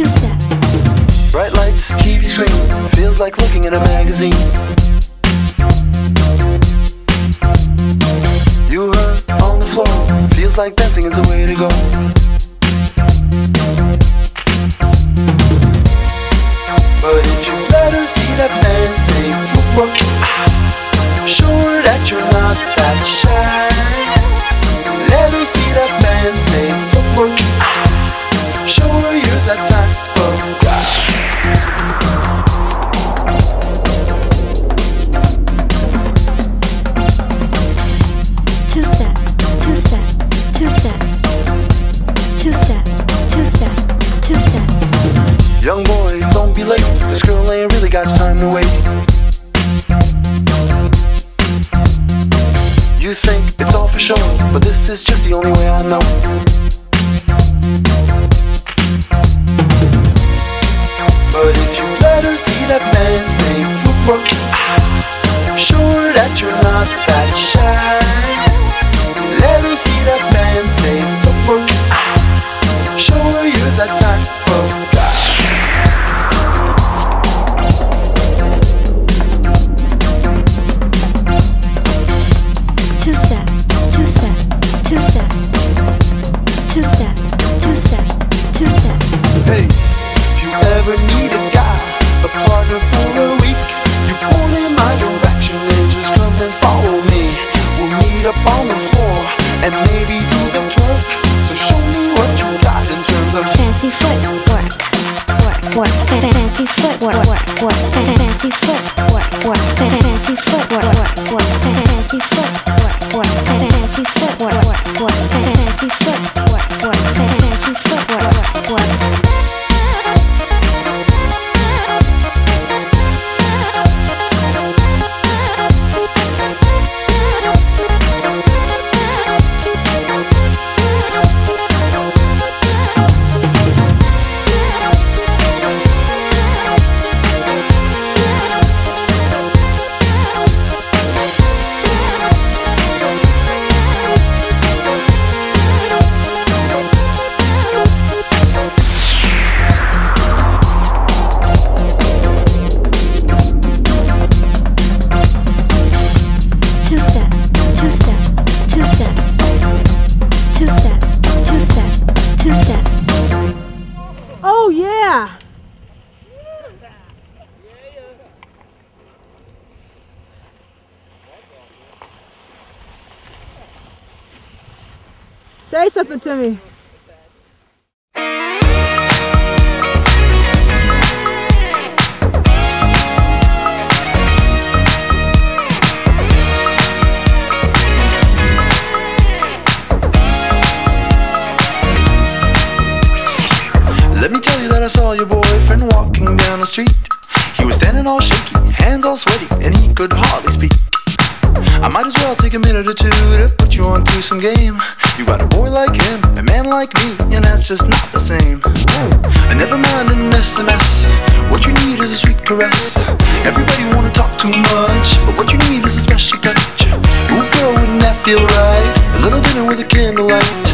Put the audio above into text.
two-step. Bright lights, TV screen, feels like looking in a magazine. You hurt on the floor, feels like dancing is the way to go. But if you let her see that man say whoop, show her that you're not that shy. Let her see that man say whoop, show her you're that type of guy. Two-step, two-step, two-step, two-step, two-step, two-step. Young boy, don't be late. This girl ain't really got time to wait. You think it's all for show, but this is just the only way I know. But if you let her see that man say whoop, show her that you're not that shy. Let her see that man say whoop, show her you're that type of guy. Two-step, two-step, two-step, two-step, two-step, two-step. Hey, if you ever need a guy, a partner for a week, you point in my direction and just come and follow me. We'll meet up on the floor and maybe do the twerk. So show me what you got in terms of fancy footwork, work, fancy footwork, work, fancy footwork, fancy footwork, work, fancy footwork, fancy footwork, fancy footwork, fancy footwork. Oh yeah! Say something to me. Let me tell you that I saw your boyfriend walking down the street. He was standing all shaky, hands all sweaty, and he could hardly speak. I might as well take a minute or two to put you onto some game. You got a boy like him, a man like me, and that's just not the same. And never mind an SMS, what you need is a sweet caress. Everybody wanna talk too much, but what you need is a special touch. Ooh girl, wouldn't that feel right? A little dinner with a candlelight.